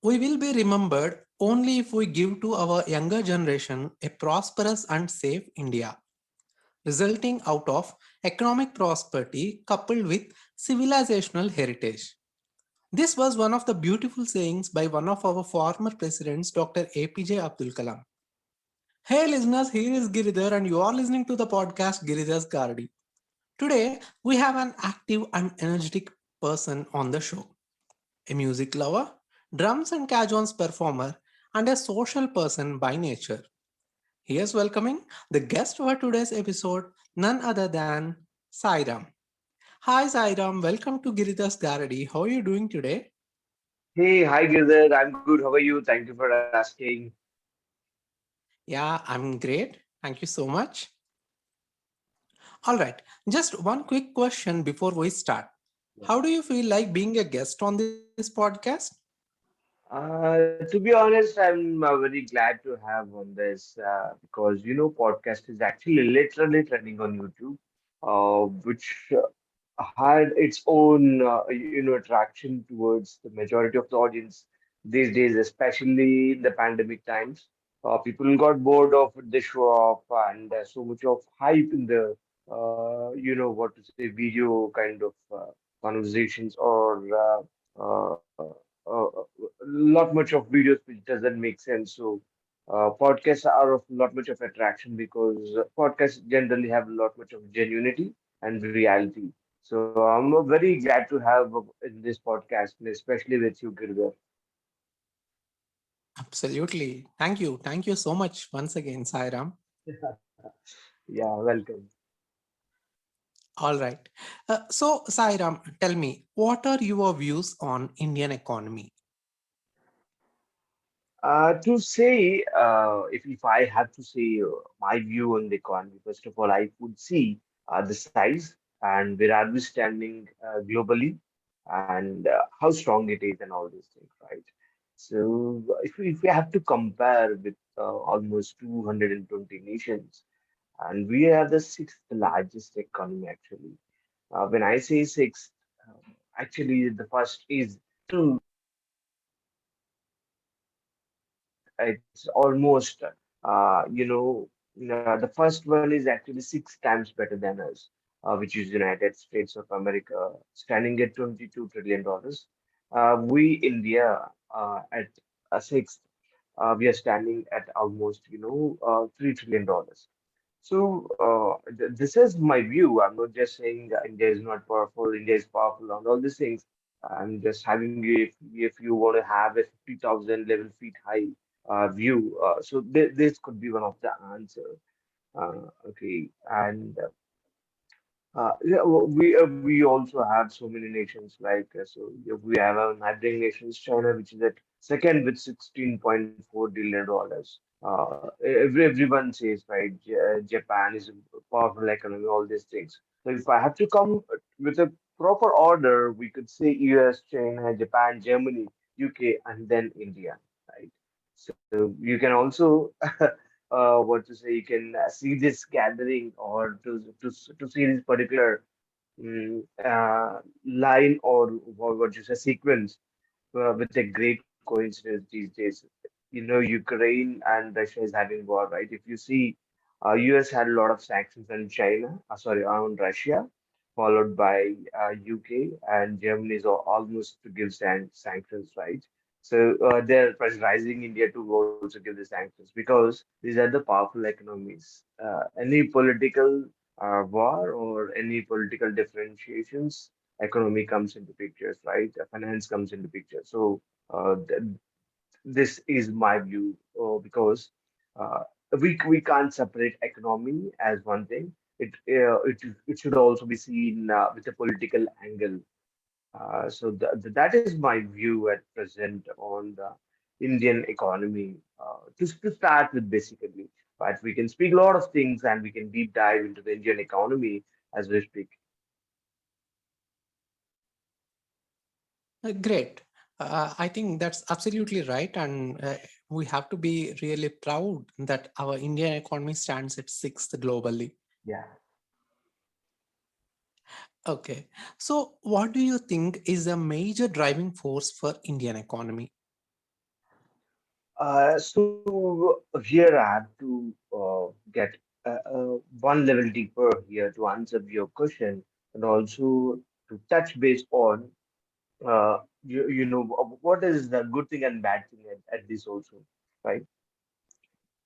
We will be remembered only if we give to our younger generation a prosperous and safe India, resulting out of economic prosperity coupled with civilizational heritage. This was one of the beautiful sayings by one of our former presidents, Dr. APJ Abdul Kalam. Hey listeners, here is Giridhar and you are listening to the podcast Giridhar's Garady. Today, we have an active and energetic person on the show. A music lover, drums and cajons performer, and a social person by nature. Here's welcoming the guest for today's episode, none other than Sairam. Hi Sairam, welcome to Giridhar's Garady. How are you doing today? Hey, hi Girdhar. I'm good. How are you? Thank you for asking. Yeah, I'm great. Thank you so much. Alright, just one quick question before we start. Yeah. How do you feel like being a guest on this podcast? To be honest, I'm very glad to have on this because podcast is actually literally trending on YouTube, which had its own attraction towards the majority of the audience these days, especially in the pandemic times. People got bored of the show off and so much of hype in the what to say video kind of conversations or lot much of videos which doesn't make sense. So podcasts are of lot much of attraction because podcasts generally have a lot much of genuinity and reality. So I'm very glad to have in this podcast, and especially with you, Girdhar. Absolutely. Thank you. Thank you so much once again, Sairam. Yeah, welcome. All right. So, Sairam, tell me, what are your views on Indian economy? To say, if I have to say my view on the economy, first of all, I would see the size and where are we standing globally and how strong it is and all these things, right? So, if we have to compare with almost 220 nations, and we are the sixth largest economy actually. When I say sixth, actually the first is two. It's almost the first one is actually six times better than us, which is United States of America, standing at $22 trillion. We India at a sixth, we are standing at almost $3 trillion. So this is my view. I'm not just saying that India is not powerful. India is powerful and all these things. I'm just having if you want to have a 50,000 level feet high view. So this could be one of the answer. Okay, and yeah, we also have so many nations like we have a neighboring nations China, which is at second with $16.4 trillion. Everyone says right, Japan is a powerful economy, all these things. So if I have to come with a proper order, we could say US, China, Japan, Germany, UK, and then India, right? So you can also what to say, you can see this gathering or to see this particular line or what you say sequence with a great coincidence these days. Ukraine and Russia is having war, right? If you see, US had a lot of sanctions on China, sorry, on Russia, followed by UK and Germany is almost to give sanctions, right? So they're pressurizing India to also give the sanctions because these are the powerful economies. Any political war or any political differentiations, economy comes into pictures, right? Finance comes into picture. So th this is my view because uh, we can't separate economy as one thing. It should also be seen with a political angle. So that is my view at present on the Indian economy. To start with, basically, but we can speak a lot of things and we can deep dive into the Indian economy as we speak. Great. I think that's absolutely right. And we have to be really proud that our Indian economy stands at sixth globally. Yeah. Okay. So, what do you think is a major driving force for Indian economy? So here I have to get one level deeper here to answer your question and also to touch base on what is the good thing and bad thing at this also, right?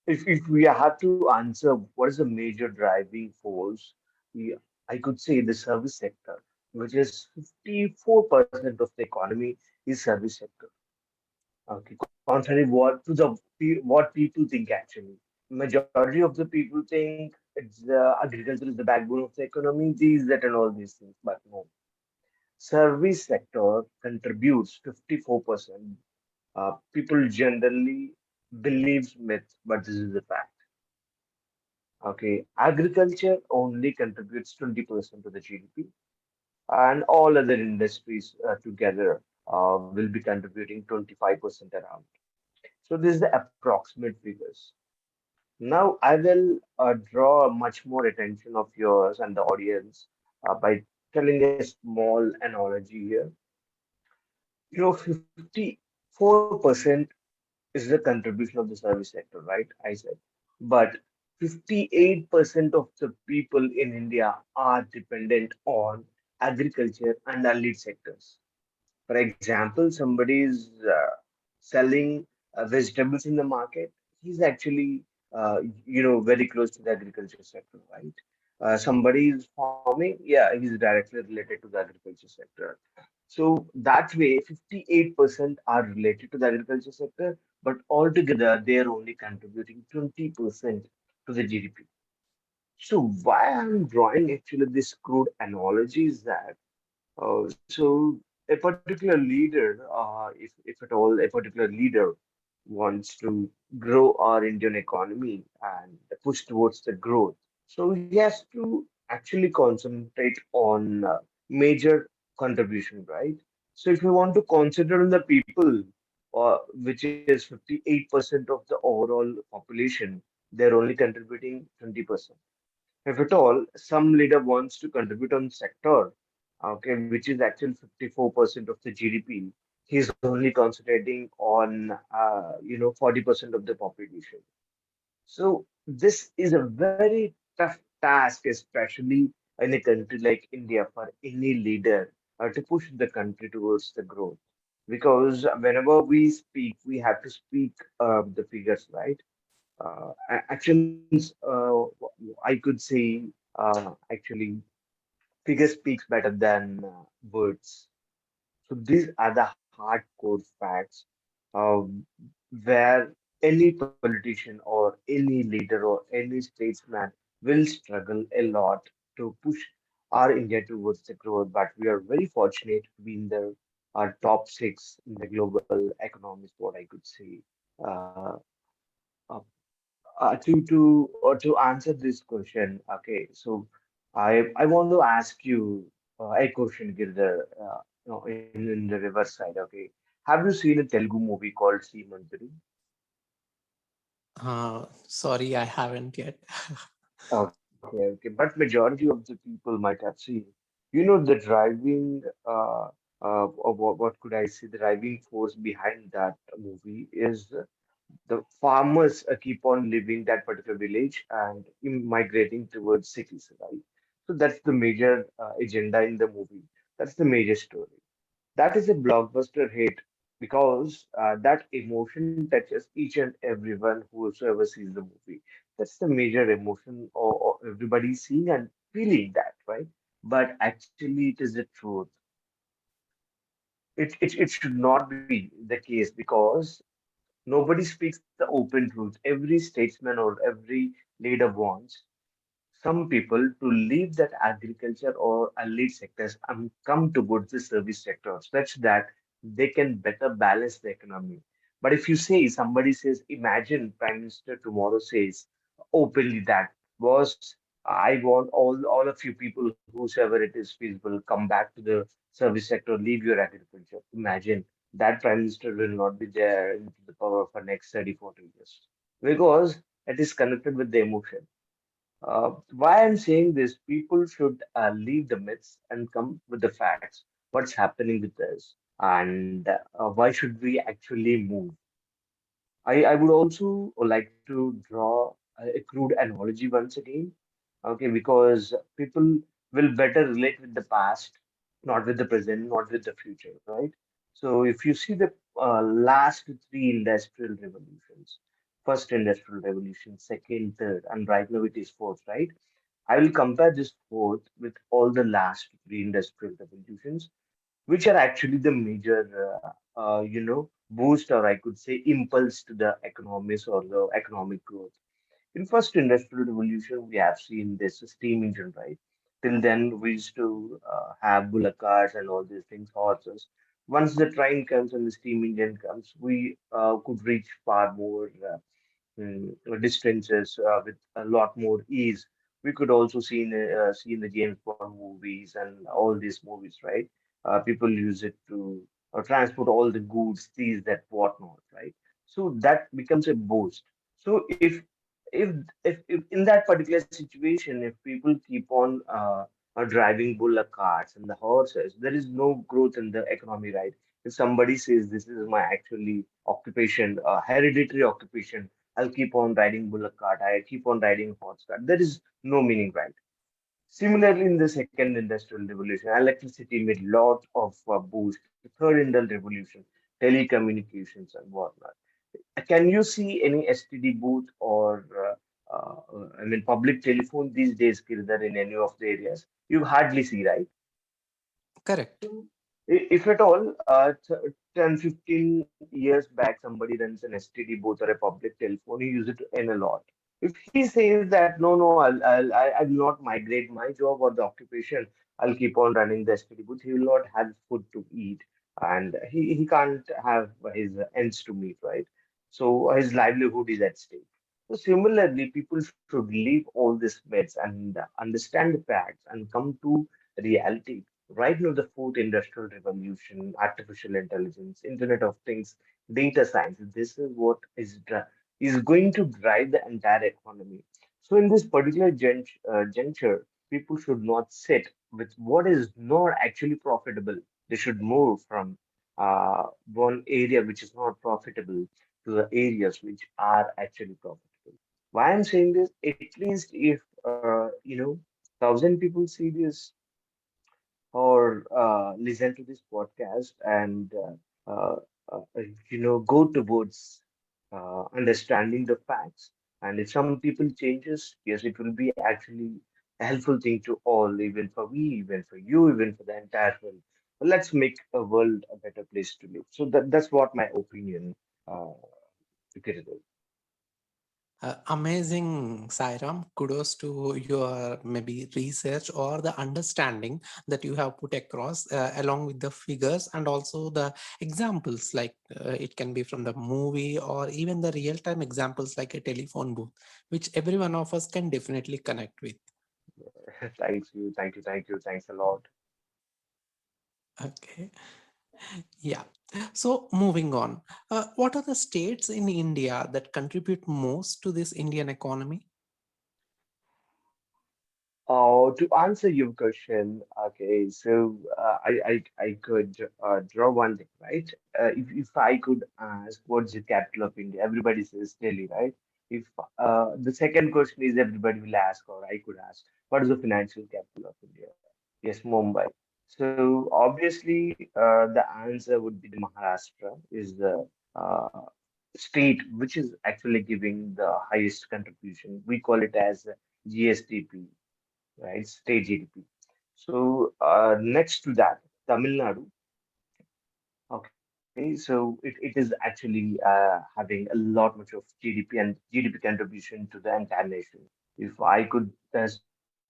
If we have to answer what is the major driving force, we, I could say the service sector, which is 54% of the economy is service sector. Okay, contrary what to what people think actually. Majority of the people think it's agriculture is the backbone of the economy, these, that, and all these things. But no, service sector contributes 54%. People generally believes myth, but this is a fact. Okay, agriculture only contributes 20% to the GDP, and all other industries together will be contributing 25% around. So this is the approximate figures. Now I will draw much more attention of yours and the audience by telling a small analogy here. 54% is the contribution of the service sector, right? I said. But 58% of the people in India are dependent on agriculture and allied sectors. For example, somebody is selling vegetables in the market. He's actually, very close to the agriculture sector, right? Somebody is farming. Yeah, he's directly related to the agriculture sector. So that way, 58% are related to the agriculture sector, but altogether they are only contributing 20% to the GDP. So why I'm drawing actually this crude analogy is that so a particular leader, if at all a particular leader wants to grow our Indian economy and push towards the growth, so he has to actually concentrate on major contribution, right? So if you want to consider the people, which is 58% of the overall population, they're only contributing 20%. If at all, some leader wants to contribute on sector, okay, which is actually 54% of the GDP, he's only concentrating on 40% of the population. So this is a very tough task, especially in a country like India, for any leader to push the country towards the growth. Because whenever we speak, we have to speak the figures, right? Actions, I could say, actually, figure speaks better than words. So these are the hardcore facts um, where any politician or any leader or any statesman will struggle a lot to push our India towards the growth. But we are very fortunate to be in the top six in the global economies, what I could say. Uh, uh, to answer this question, okay, so I want to ask you a question, Girdhar, in the reverse side, okay. Have you seen a Telugu movie called Srimantri? Sorry, I haven't yet. Okay, okay, but majority of the people might have seen. You know, the driving, or what could I say, the driving force behind that movie is the farmers keep on leaving that particular village and migrating towards cities, right? So that's the major agenda in the movie. That's the major story. That is a blockbuster hit because that emotion touches each and everyone whosoever sees the movie. That's the major emotion, or everybody seeing and feeling that, right? But actually, it is the truth. It should not be the case because nobody speaks the open truth. Every statesman or every leader wants some people to leave that agriculture or allied sectors and come towards the service sector such that they can better balance the economy. But if you say, somebody says, imagine Prime Minister tomorrow says openly that, boss, I want all of you people, whosoever it is feasible, come back to the service sector, leave your agriculture. Imagine that Prime Minister will not be there into the power for next 30, 40 years because it is connected with the emotion. Why I'm saying this, people should leave the myths and come with the facts. What's happening with us, and why should we actually move? I would also like to draw a crude analogy once again, okay, because people will better relate with the past, not with the present, not with the future, right? So if you see the last three industrial revolutions, first industrial revolution, second, third, and right now it is fourth, right? I will compare this fourth with all the last three industrial revolutions, which are actually the major, boost, or I could say impulse to the economies or the economic growth. In first industrial revolution, we have seen this steam engine, right? Till then, we used to have bullock carts and all these things, horses. Once the train comes and the steam engine comes, we could reach far more distances with a lot more ease. We could also see in the James Bond movies and all these movies, right? People use it to transport all the goods, these, that, whatnot, right? So that becomes a boost. So if in that particular situation, if people keep on driving bullock carts and the horses, there is no growth in the economy, right? If somebody says this is my actually occupation, hereditary occupation, I'll keep on riding bullock cart. I keep on riding horse cart. There is no meaning, right? Similarly, in the second industrial revolution, electricity made lot of boost. Third industrial revolution, telecommunications and whatnot. Can you see any STD booth or public telephone these days, Giridhar, in any of the areas? You hardly see, right? Correct. So, if at all, 10, 15 years back, somebody runs an STD booth or a public telephone, he uses it in a lot. If he says that, no, no, I will not migrate my job or the occupation, I'll keep on running the STD booth, he will not have food to eat and he can't have his ends to meet, right? So his livelihood is at stake. So similarly, people should leave all these myths and understand the facts and come to reality. Right now, the fourth industrial revolution, artificial intelligence, Internet of Things, data science, this is what is going to drive the entire economy. So, in this particular juncture, people should not sit with what is not actually profitable. They should move from one area which is not profitable to the areas which are actually profitable. Why I'm saying this, at least if 1,000 people see this or listen to this podcast and go towards understanding the facts. And if some people changes, yes, it will be actually a helpful thing to all, even for me, even for you, even for the entire world. But let's make a world a better place to live. So that's what my opinion. Uh, to get it. Amazing, Sairam. Kudos to your maybe research or the understanding that you have put across, along with the figures and also the examples. Like it can be from the movie or even the real time examples, like a telephone booth, which every one of us can definitely connect with. Thanks you, thank you, thank you, thanks a lot. Okay. Yeah. So moving on, what are the states in India that contribute most to this Indian economy? To answer your question, okay, so I could draw one thing, right? If I could ask what's the capital of India, everybody says Delhi, right? If the second question is everybody will ask, or I could ask, what is the financial capital of India? Yes, Mumbai. So obviously, the answer would be the Maharashtra is the uh, state which is actually giving the highest contribution. We call it as GSDP, right? State GDP. So next to that, Tamil Nadu. Okay, so it is actually having a lot much of GDP and GDP contribution to the entire nation. If I could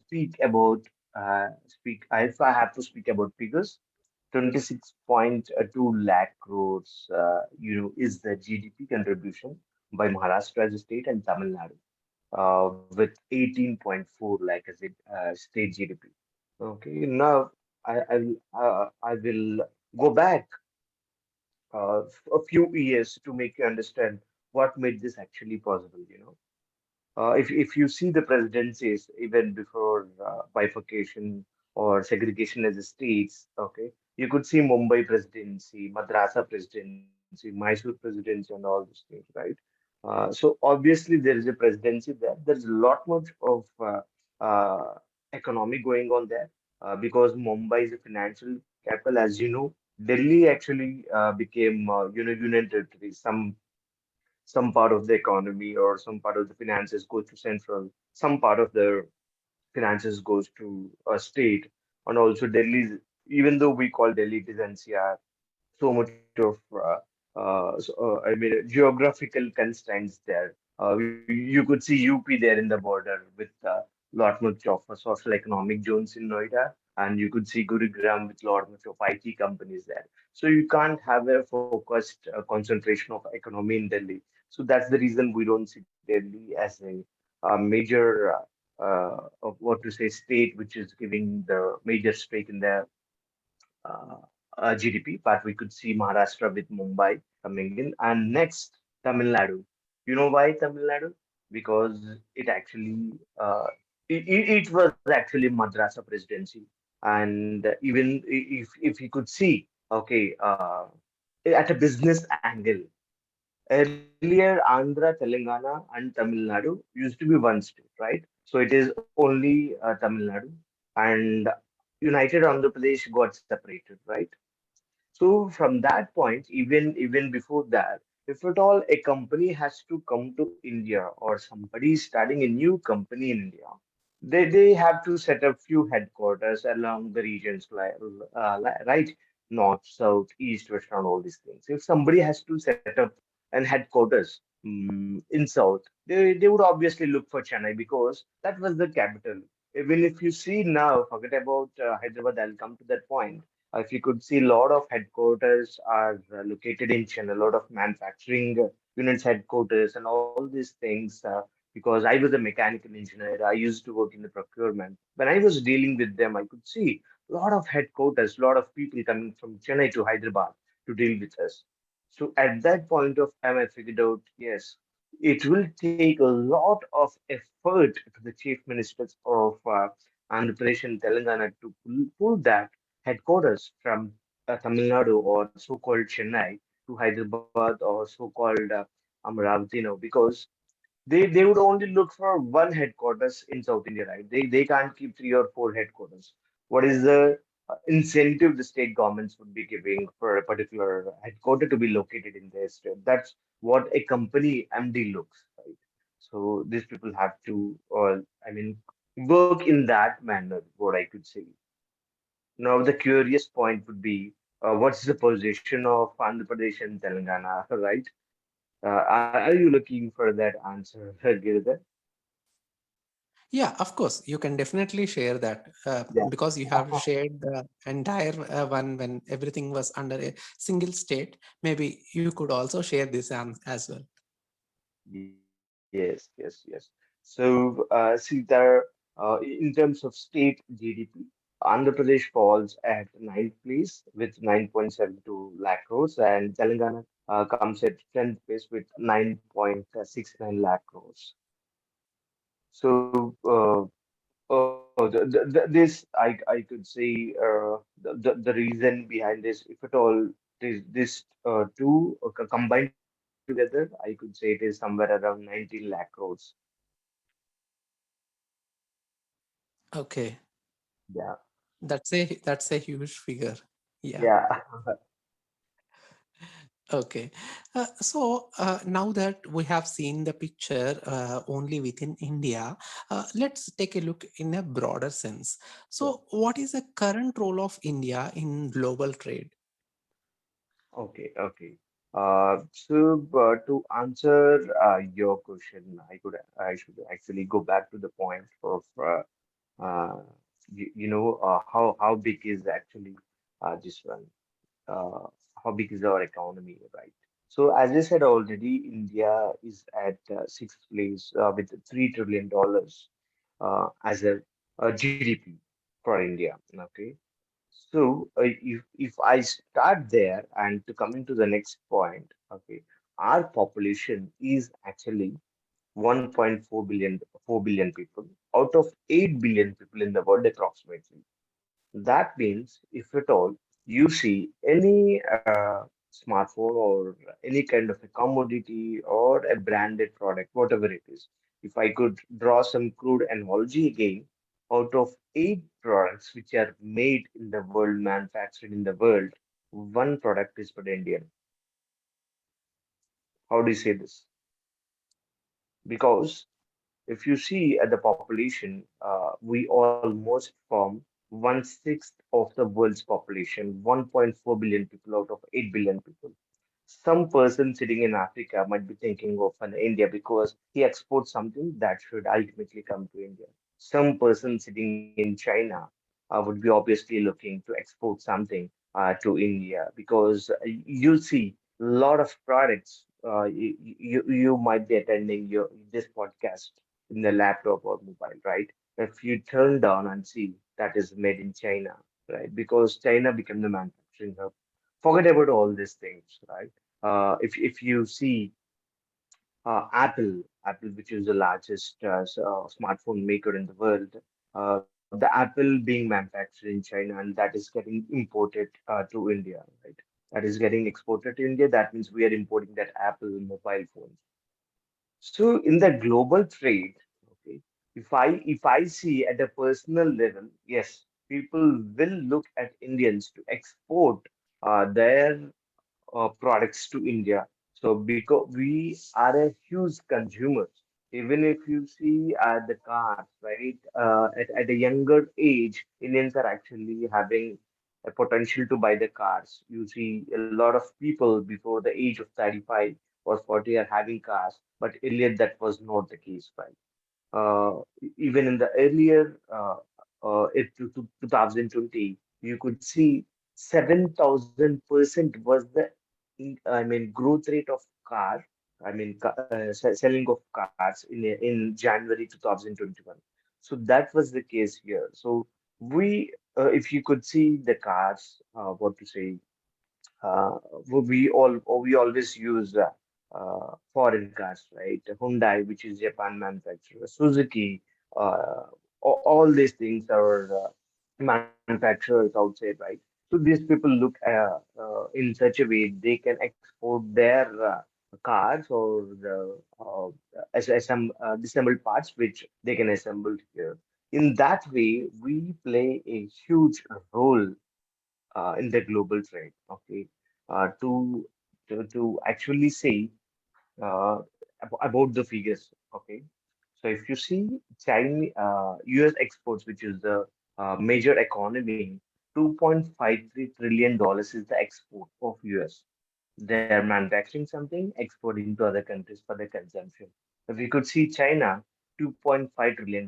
speak about if I have to speak about figures, 26.2 lakh crores, is the GDP contribution by Maharashtra as a state and Tamil Nadu, with 18.4 lakh as a state GDP. Okay, now I will go back a few years to make you understand what made this actually possible. If you see the presidencies even before bifurcation or segregation as a states, okay, you could see Mumbai presidency, Madrasa presidency, Mysore presidency, and all these things, right? So obviously there is a presidency there. There's a lot much of economy going on there because Mumbai is a financial capital, as you know. Delhi actually became, union territory. Some part of the economy or some part of the finances goes to central. Some part of the finances goes to a state, and also Delhi. Even though we call Delhi it is NCR, so much of I mean geographical constraints there. You could see UP there in the border with lot much of social economic zones in Noida, and you could see Gurugram with lot much of IT companies there. So you can't have a focused concentration of economy in Delhi. So that's the reason we don't see Delhi as a major of what to say state which is giving the major stake in the uh, GDP, but we could see Maharashtra with Mumbai coming in. And next, Tamil Nadu. You know why Tamil Nadu? Because it actually it was actually Madrasa presidency, and even if you could see, okay, at a business angle, earlier Andhra, Telangana, and Tamil Nadu used to be one state, right? So it is only Tamil Nadu, and United Andhra Pradesh got separated, right? So from that point, even before that, if at all a company has to come to India or somebody is starting a new company in India, they have to set up few headquarters along the regions like right north, south, east, west, and all these things. If somebody has to set up an headquarters in south, they would obviously look for Chennai because that was the capital. Even if you see now, forget about Hyderabad. I'll come to that point. If you could see, a lot of headquarters are located in Chennai, a lot of manufacturing units headquarters and all these things. Because I was a mechanical engineer, I used to work in the procurement. When I was dealing with them, I could see a lot of headquarters, a lot of people coming from Chennai to Hyderabad to deal with us. So at that point of time, I figured out, yes, it will take a lot of effort to the chief ministers of Andhra Pradesh and Telangana to pull that headquarters from Tamil Nadu or so-called Chennai to Hyderabad or so-called Amaravati now because they would only look for one headquarters in South India, right? They can't keep three or four headquarters. What is the incentive the state governments would be giving for a particular headquarter to be located in their state? That's what a company MD looks, right? So these people have to, I mean, work in that manner. What I could say. Now, the curious point would be, what's the position of Andhra Pradesh and Telangana, right? Are you looking for that answer, Giridhar? Yeah, of course, you can definitely share that Yeah. because you have shared the entire one when everything was under a single state. Maybe you could also share this as well. Yes, yes, yes. So, see there, in terms of state GDP, Andhra Pradesh falls at ninth place with 9.72 lakh crores, and Telangana comes at 10th place with 9.69 lakh crores. So, this I could say the reason behind this, if at all, this two combined together, I could say it is somewhere around 19 lakh crores. Okay, Yeah, that's a huge figure. Yeah. yeah. Okay. So now that we have seen the picture only within India, let's take a look in a broader sense. Yeah. So, what is the current role of India in global trade? Okay, okay. To answer your question, I should actually go back to the point of how big is actually this one. uh, how big is our economy, right? So, as I said already, India is at sixth place with $3 trillion as a GDP for India. Okay, so if I start there and to coming to the next point, okay, our population is actually 1.4 billion, 4 billion people out of 8 billion people in the world approximately. That means, if at all you see any smartphone or any kind of a commodity or a branded product, whatever it is. If I could draw some crude analogy again, out of eight products which are made in the world, manufactured in the world, one product is for the Indian. How do you say this? Because if you see at the population, we almost form one-sixth of the world's population, 1.4 billion people out of 8 billion people. Some person sitting in Africa might be thinking of an India because he exports something that should ultimately come to India. Some person sitting in China would be obviously looking to export something to India because you see a lot of products. You might be attending this podcast in the laptop or mobile, right? If you turn down and see that is made in China, right? Because China became the manufacturing hub. Forget about all these things, right? If you see Apple, which is the largest smartphone maker in the world, the Apple being manufactured in China and that is getting imported to India, right? That is getting exported to India. That means we are importing that Apple mobile phone. So in the global trade, okay, if I see at a personal level, yes, people will look at Indians to export their products to India. So because we are a huge consumers, even if you see the cars, right, at a younger age, Indians are actually having a potential to buy the cars. You see a lot of people before the age of 35 or 40 are having cars, but earlier that was not the case, right? Even in the earlier 2020, you could see 7,000% was the I mean growth rate of car. I mean selling of cars in January 2021. So that was the case here. So if you could see the cars, what to say, uh, we always use foreign cars, right? Hyundai, which is Japan manufacturer, Suzuki, all these things are manufacturers outside, right? So these people look in such a way they can export their cars or as some disassembled parts which they can assemble here. In that way, we play a huge role in the global trade. Okay, to actually say about the figures. Okay, so if you see China, U.S. exports, which is the major economy, $2.53 trillion is the export of U.S. They are manufacturing something, exporting to other countries for their consumption. If we could see China, $2.5 trillion,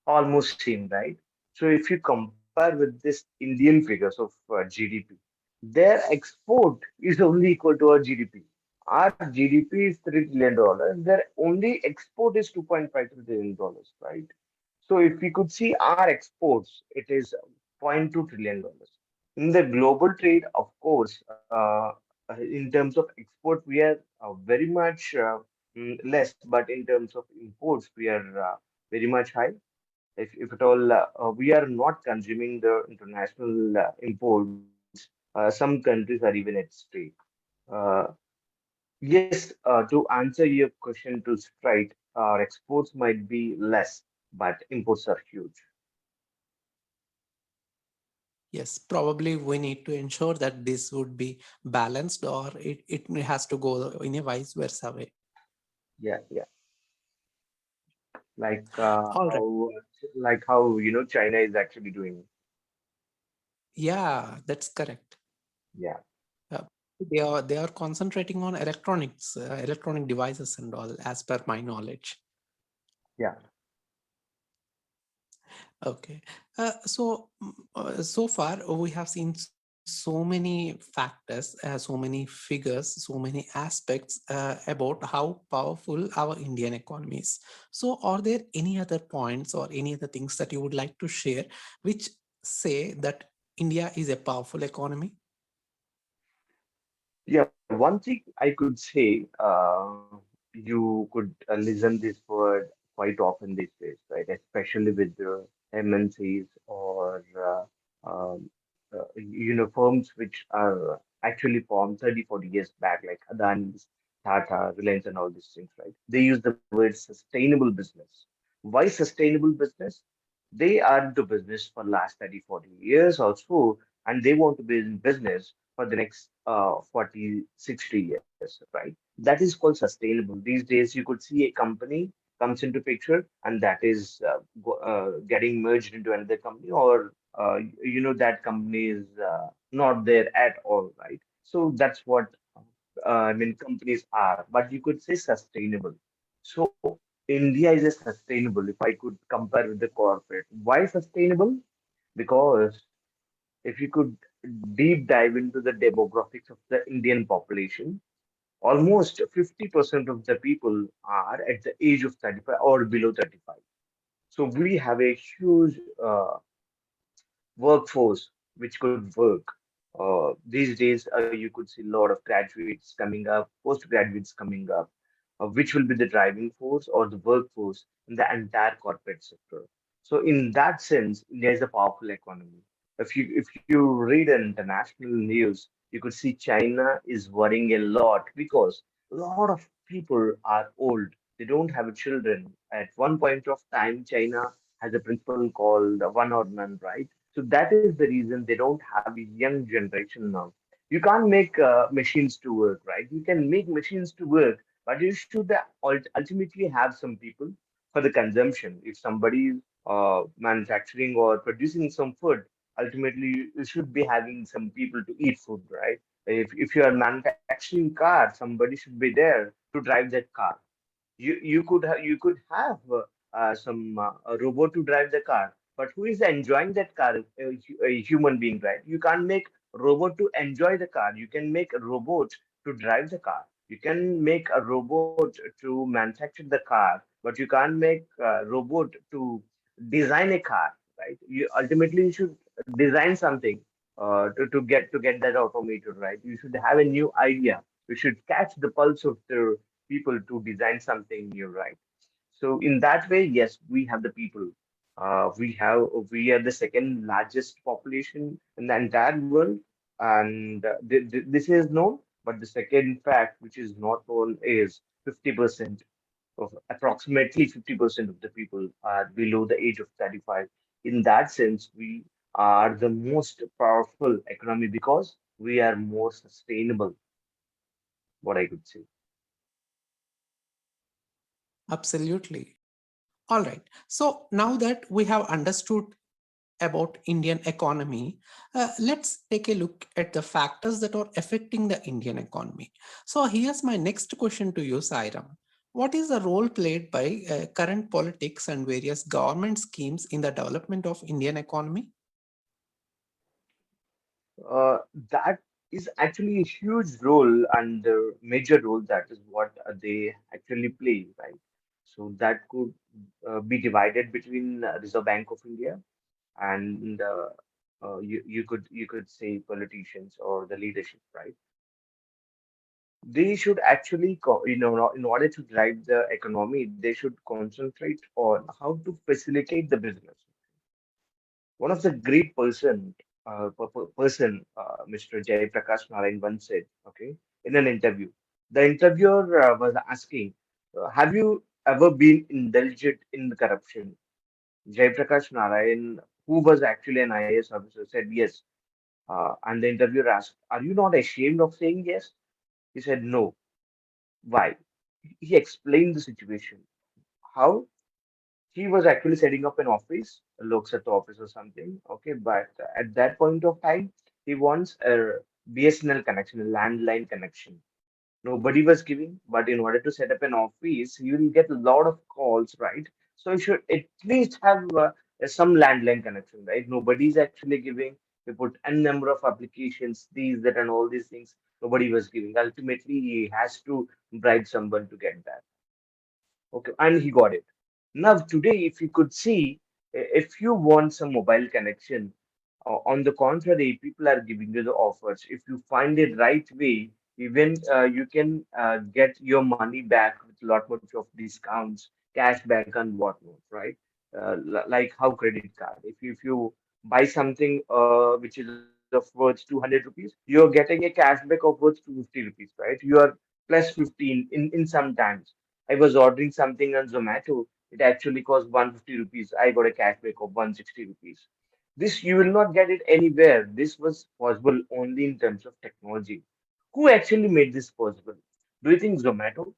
almost same, right? So if you compare with this Indian figures of GDP, their export is only equal to our GDP. Our GDP is $3 trillion. Their only export is $2.5 trillion, right? So if we could see our exports, it is $0.2 trillion. In the global trade, of course, in terms of export, we are very much less, but in terms of imports, we are very much high. If at all we are not consuming the international imports, some countries are even at stake. Uh, yes, to answer your question to straight, our exports might be less, but imports are huge. Yes, probably we need to ensure that this would be balanced, or it has to go in a vice versa way. Yeah, yeah. Like All right. how China is actually doing. Yeah, that's correct. Yeah, Uh, they are concentrating on electronics, electronic devices and all, as per my knowledge. yeah. Okay. So far we have seen so many factors, so many figures, so many aspects about how powerful our Indian economy is. So, are there any other points or any other things that you would like to share which say that India is a powerful economy? Yeah, one thing I could say, you could listen this word quite often these days, right? Especially with the MNCs or firms which are actually formed 30, 40 years back, like Adani's, Tata, Reliance, and all these things, right? They use the word sustainable business. Why sustainable business? They are into business for last 30, 40 years or so, and they want to be in business for the next 40, 60 years, right? That is called sustainable. These days, you could see a company comes into picture, and that is getting merged into another company, or that company is not there at all, right? So that's what I mean companies are, but you could say sustainable. So India is a sustainable. If I could compare with the corporate, why sustainable? Because if you could deep dive into the demographics of the Indian population, almost 50% of the people are at the age of 35 or below 35. So we have a huge workforce which could work. These days, you could see a lot of graduates coming up, postgraduates coming up, which will be the driving force or the workforce in the entire corporate sector. So, in that sense, India is a powerful economy. If you read an international news, you could see China is worrying a lot because a lot of people are old. They don't have children. At one point of time, China has a principle called one or none, right? So that is the reason they don't have a young generation now. You can't make machines to work, right? You can make machines to work, but you should ultimately have some people for the consumption. If somebody is manufacturing or producing some food, ultimately you should be having some people to eat food, right? If you are manufacturing car, somebody should be there to drive that car. You could have a robot to drive the car, but who is enjoying that car? A human being, right? You can't make robot to enjoy the car. You can make a robot to drive the car. You can make a robot to manufacture the car, but you can't make a robot to design a car, right? You ultimately you should design something to get that automated, right? You should have a new idea. You should catch the pulse of the people to design something new, right? So in that way, yes, we have the people. We are the second largest population in the entire world, and this is known. But the second fact, which is not known, is 50% of approximately 50% of the people are below the age of 35. In that sense, we are the most powerful economy because we are more sustainable. What I could say. Absolutely. All right. So now that we have understood about Indian economy, let's take a look at the factors that are affecting the Indian economy. So here's my next question to you, Sairam. What is the role played by current politics and various government schemes in the development of Indian economy? Uh, that is actually a huge role and a major role. That is what they actually play, right? So that could be divided between Reserve Bank of India and you could say politicians or the leadership, right? They should actually, in order to drive the economy, they should concentrate on how to facilitate the business. One of the great Mr. Jay Prakash Narayan once said, okay, in an interview, the interviewer was asking, "Have you ever been indulged in corruption?" Jay Prakash Narayan, who was actually an IAS officer, said yes. And the interviewer asked, "Are you not ashamed of saying yes?" He said, "No." Why? He explained the situation. How? He was actually setting up an office, a Lok Sabha office or something. Okay, but at that point of time, he wants a BSNL connection, a landline connection. Nobody was giving, but in order to set up an office, you will get a lot of calls, right? So you should at least have some landline connection, right? Nobody's actually giving. We put n number of applications, these, that, and all these things. Nobody was giving. Ultimately, he has to bribe someone to get that. Okay, and he got it. Now, today, if you could see, if you want some mobile connection, on the contrary, people are giving you the offers. If you find it right way, even you can get your money back with a lot much of discounts, cashback, and whatnot, right? Like how credit card. If you buy something which is of of worth 200 rupees, you're getting a cashback of worth 250 rupees, right? You are plus 15 in some times. I was ordering something on Zomato. It actually cost 150 rupees. I got a cashback of 160 rupees. This you will not get it anywhere. This was possible only in terms of technology. Who actually made this possible? Do you think Zomato?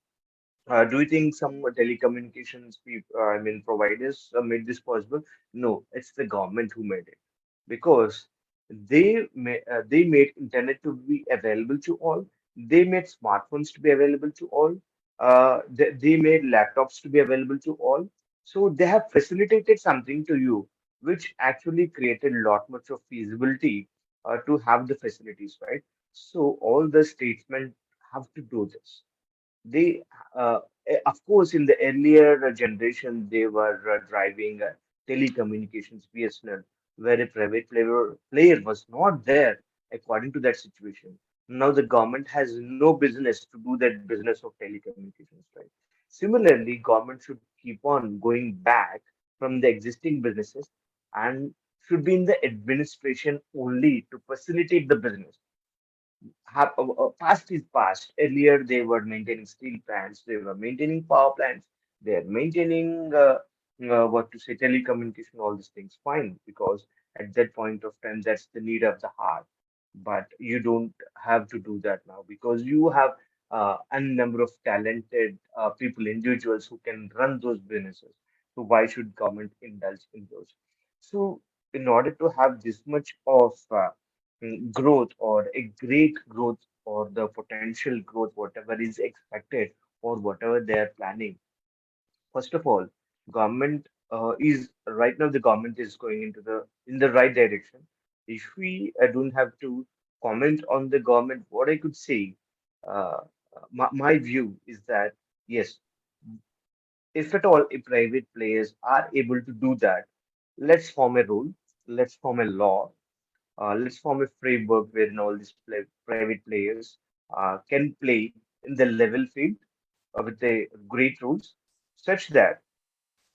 Do you think some telecommunications people, I mean, providers made this possible? No, it's the government who made it because they made internet to be available to all. They made smartphones to be available to all. They made laptops to be available to all. So they have facilitated something to you, which actually created a lot much of feasibility to have the facilities, right? So all the statesmen have to do this. They, of course, in the earlier generation, they were driving telecommunications, BSNL, where a private player was not there according to that situation. Now the government has no business to do that business of telecommunications, right? Similarly, government should keep on going back from the existing businesses and should be in the administration only to facilitate the business. Past is past. Earlier, they were maintaining steel plants, they were maintaining power plants, they are maintaining what to say, telecommunication, all these things. Fine, because at that point of time, that's the need of the heart. But you don't have to do that now because you have a number of talented people, individuals who can run those businesses. So why should government indulge in those? So in order to have this much of growth or a great growth or the potential growth, whatever is expected or whatever they are planning. First of all, government is right now the government is going into the in the right direction. If we don't have to comment on the government, what I could say, uh, my view is that yes, if at all if private players are able to do that, let's form a rule, let's form a law, let's form a framework wherein all these private players can play in the level field with the great rules, such that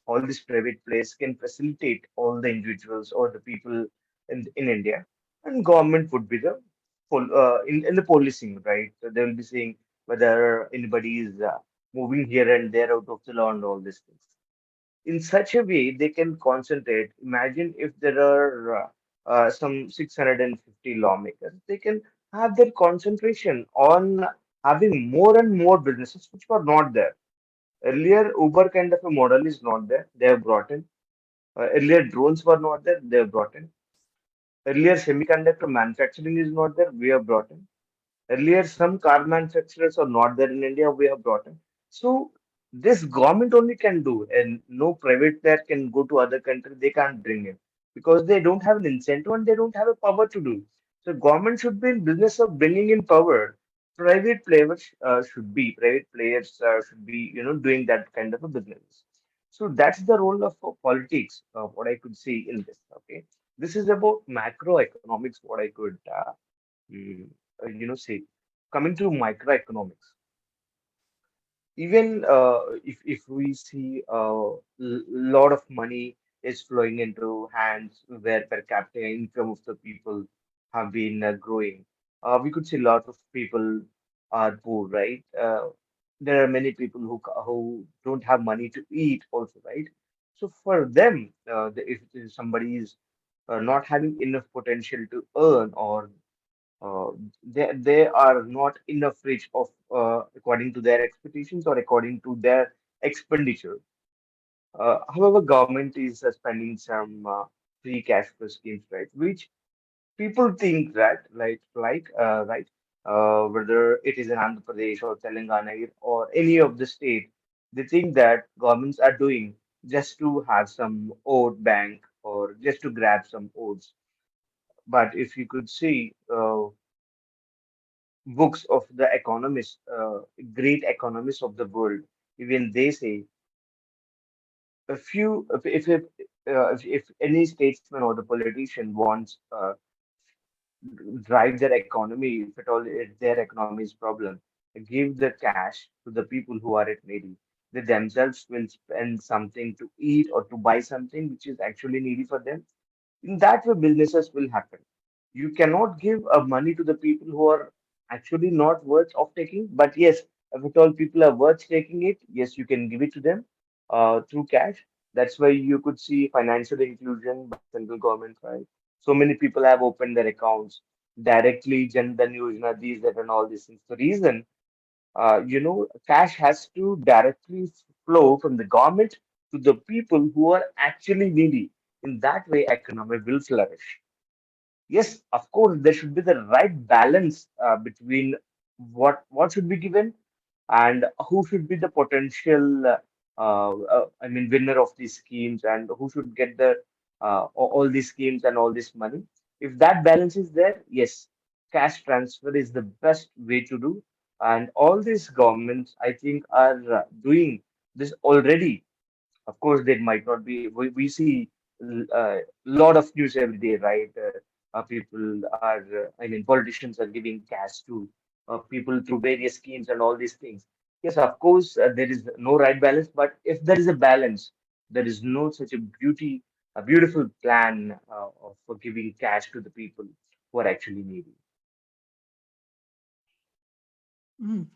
all these private players can facilitate all the individuals or the people in India, and government would be the in the policing, right? So they will be saying whether anybody is moving here and there out of the law and all these things in such a way they can concentrate. Imagine if there are some 650 lawmakers, they can have their concentration on having more and more businesses which were not there. Earlier, Uber kind of a model is not there. They have brought in. Earlier, drones were not there. They have brought in. Earlier, semiconductor manufacturing is not there. We have brought in. Earlier, some car manufacturers are not there in India. We have brought in. So this government only can do, and no private player can go to other country. They can't bring in because they don't have an incentive and they don't have a power to do. So government should be in business of bringing in power. Private players should be doing that kind of a business. So that's the role of politics. What I could see in this. Okay, this is about macroeconomics. What I could mm, say. Coming to microeconomics, even if we see a lot of money is flowing into hands where per capita income of the people have been growing, we could see a lot of people are poor, right? There are many people who don't have money to eat also, right? So for them, if somebody is not having enough potential to earn, or uh, they are not enough rich of according to their expectations or according to their expenditure. However, government is spending some free cash flow schemes, right? Which people think that right, whether it is in Andhra Pradesh or Telangana or any of the state, they think that governments are doing just to have some vote bank or just to grab some votes. But if you could see books of the economists, great economists of the world, even they say a few, if any statesman or the politician wants drive their economy, if at all their economy is problem, give the cash to the people who are it needy. They themselves will spend something to eat or to buy something which is actually needy for them. In that way, businesses will happen. You cannot give money to the people who are actually not worth of taking. But yes, if at all people are worth taking it, yes, you can give it to them through cash. That's why you could see financial inclusion by central government, right? So many people have opened their accounts directly, Jan Dhan Yojana, these, that, and all these things. The reason, cash has to directly flow from the government to the people who are actually needy. In that way, economy will flourish. Yes, of course, there should be the right balance between what should be given and who should be the potential, I mean, winner of these schemes, and who should get the all these schemes and all this money. If that balance is there, yes, cash transfer is the best way to do. And all these governments, I think, are doing this already. Of course, there might not be. We see a lot of news every day, right? People are, I mean, politicians are giving cash to people through various schemes and all these things. Yes, of course, there is no right balance, but if there is a balance, there is no such a beautiful plan for giving cash to the people who are actually needy. Mm.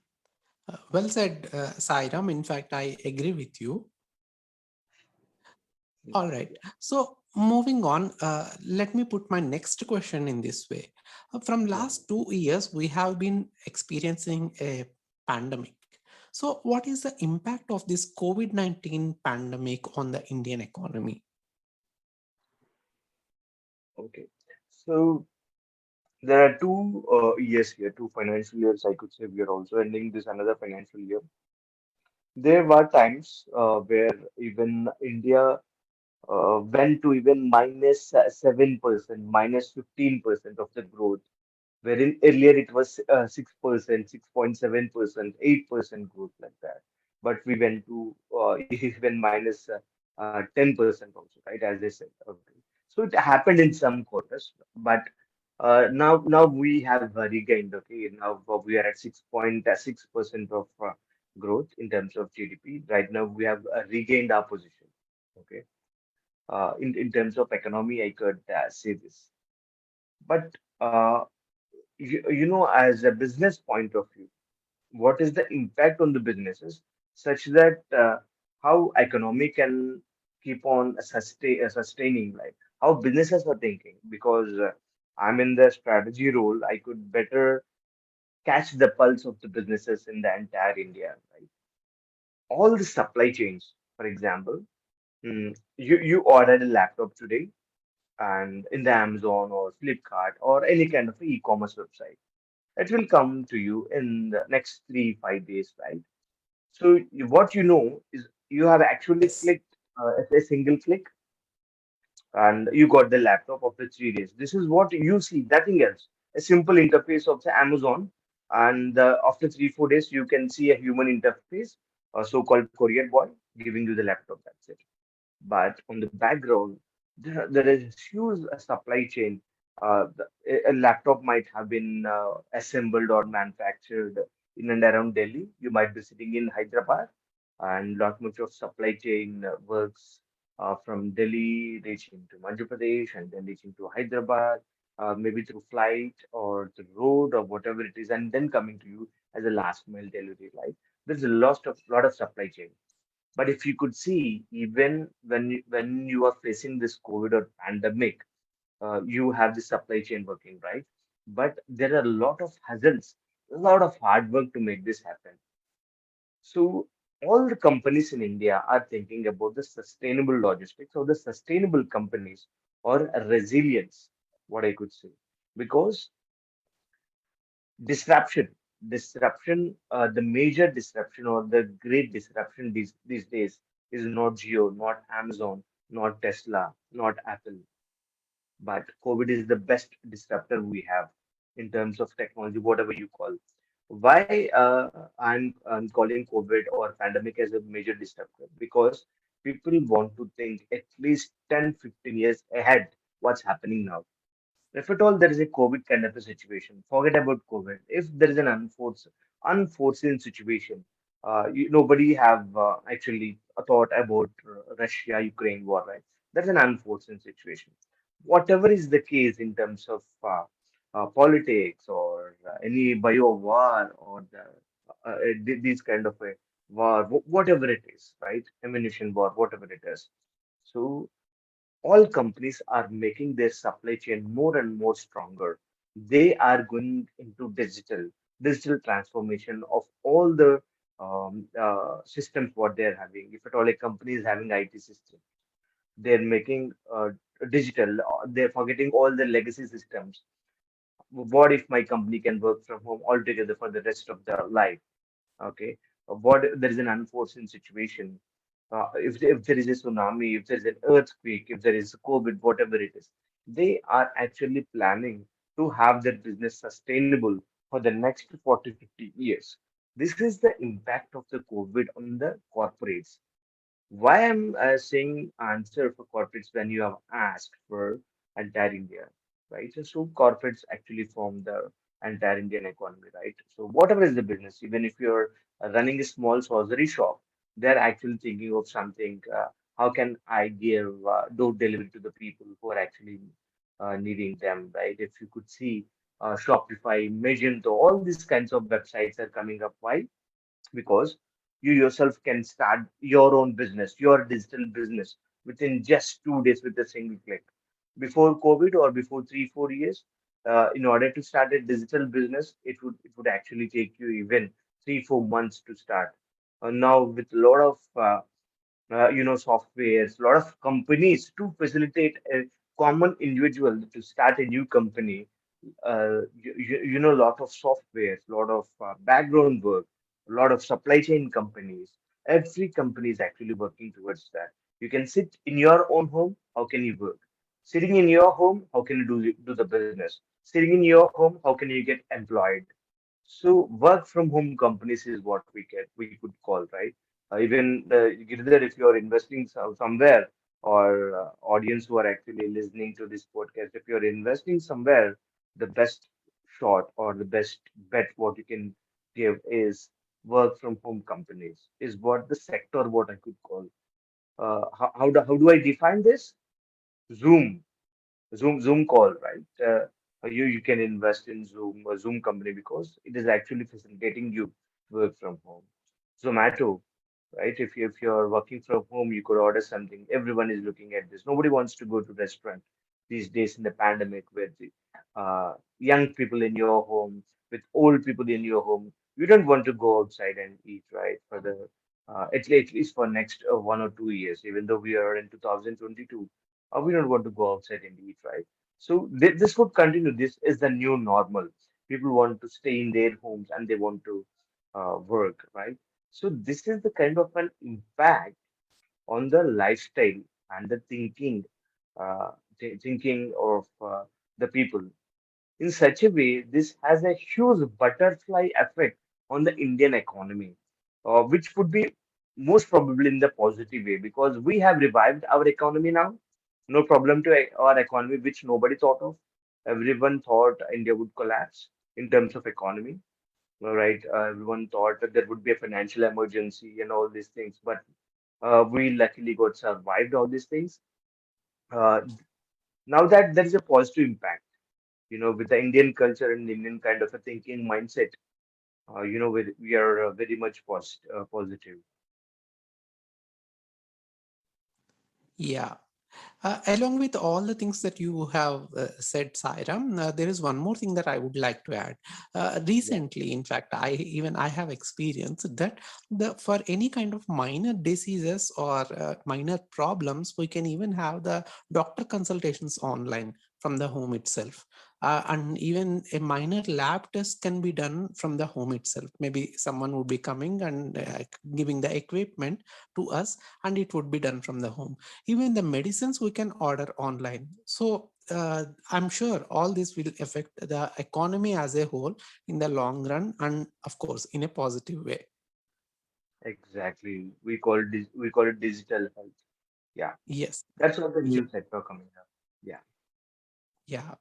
Well said, Sairam. In fact, I agree with you. All right. So moving on, let me put my next question in this way. From Yeah. last 2 years, we have been experiencing a pandemic. So what is the impact of this COVID-19 pandemic on the Indian economy? Okay. So there are 2 years here, 2 financial years. I could say we are also ending this another financial year. There were times where even India went to even minus 7%, minus 15% of the growth, wherein earlier it was 6%, 6.7%, 8% growth like that. But we went to even minus 10% also, right? As they said. Okay. So it happened in some quarters, but now we have regained. Okay, now we are at 6.6% of growth in terms of GDP. Right now we have regained our position. Okay, in terms of economy, I could say this. But as a business point of view, what is the impact on the businesses such that how economy can keep on sustaining, like how businesses are thinking, because I'm in the strategy role, I could better catch the pulse of the businesses in the entire India, right? All the supply chains, for example, you ordered a laptop today and in the Amazon or Flipkart or any kind of e-commerce website, it will come to you in the next 3 5 days, right? So what you know is you have actually Yes. clicked a single click and you got the laptop after 3 days. This is what you see, nothing else. A simple interface of the Amazon, and after 3 4 days you can see a human interface, a so-called courier boy giving you the laptop. That's it. But on the background, there is huge supply chain. A laptop might have been assembled or manufactured in and around Delhi. You might be sitting in Hyderabad, and lot much of supply chain works from Delhi reaching to Madhya Pradesh and then reaching to Hyderabad, maybe through flight or through road or whatever it is, and then coming to you as a last mile delivery. Right? There's a lot of supply chain. But if you could see, even when you are facing this COVID or pandemic, you have the supply chain working, right? But there are a lot of hassles, a lot of hard work to make this happen. So all the companies in India are thinking about the sustainable logistics or the sustainable companies or resilience, what I could say. Because disruption, the major disruption or the great disruption these days is not Geo, not Amazon, not Tesla, not Apple, but COVID is the best disruptor we have in terms of technology, whatever you call. Why I'm calling COVID or pandemic as a major disruptor? Because people want to think at least 10, 15 years ahead what's happening now. If at all there is a COVID kind of a situation, forget about COVID. If there is an unforeseen situation, nobody have actually thought about Russia-Ukraine war, right? That's an unforeseen situation. whatever is the case in terms of politics or any bio war or these kind of a war, whatever it is, right? Ammunition war, whatever it is. So all companies are making their supply chain more and more stronger. They are going into digital transformation of all the systems what they're having. If at all a company is having IT system, they're making digital. They're forgetting all the legacy systems. What if my company can work from home altogether for the rest of their life? Okay, what there is an unforeseen situation, if there is a tsunami, if there is an earthquake, if there is COVID, whatever it is, they are actually planning to have their business sustainable for the next 40 50 years. This is the impact of the COVID on the corporates. Why I'm saying answer for corporates when you have asked for entire India, right? So corporates actually form the entire Indian economy, right? So whatever is the business, even if you're running a small grocery shop, they're actually thinking of something. How can I give door delivery to the people who are actually needing them, right? If you could see Shopify, Magento, all these kinds of websites are coming up. Why? Because you yourself can start your own business, your digital business within just 2 days with a single click. Before COVID or before 3 4 years, in order to start a digital business, it would actually take you even 3 4 months to start. Now with a lot of softwares, a lot of companies to facilitate a common individual to start a new company, a lot of software, a lot of background work, a lot of supply chain companies. Every company is actually working towards that. You can sit in your own home. How can you work? Sitting in your home, how can you do the business? Sitting in your home, how can you get employed? So work from home companies is what we could call, right? Even Giridhar, if you're investing somewhere, or audience who are actually listening to this podcast, if you're investing somewhere, the best shot or the best bet what you can give is work from home companies is what the sector what I could call. How do I define this? Zoom. Zoom call, right? You can invest in Zoom, a Zoom company, because it is actually facilitating you to work from home. Zomato, right? If you're working from home, you could order something. Everyone is looking at this. Nobody wants to go to restaurant these days in the pandemic, with the young people in your home, with old people in your home. You don't want to go outside and eat, right? For the at least for next 1 or 2 years, even though we are in 2022, we don't want to go outside and eat, right? So this would continue. This is the new normal. People want to stay in their homes and they want to work, right? So this is the kind of an impact on the lifestyle and the thinking of the people. In such a way, this has a huge butterfly effect on the Indian economy, which would be most probably in the positive way, because we have revived our economy now. No problem to our economy, which nobody thought of. Everyone thought India would collapse in terms of economy. All right, everyone thought that there would be a financial emergency and all these things, but we luckily got survived all these things. Uh, Now that there is a positive impact, with the Indian culture and Indian kind of a thinking mindset, we are very much positive. Yeah. Along with all the things that you have said, Sairam, there is one more thing that I would like to add. Yeah, Recently, in fact, I have experienced that for any kind of minor diseases or minor problems, we can even have the doctor consultations online from the home itself. And even a minor lab test can be done from the home itself. Maybe someone would be coming and giving the equipment to us, and it would be done from the home. Even the medicines we can order online. So I'm sure all this will affect the economy as a whole in the long run, and of course in a positive way. exactly. We call it digital health. Yeah, Yes. that's what the Yeah. new sector coming up. Yeah. Yeah.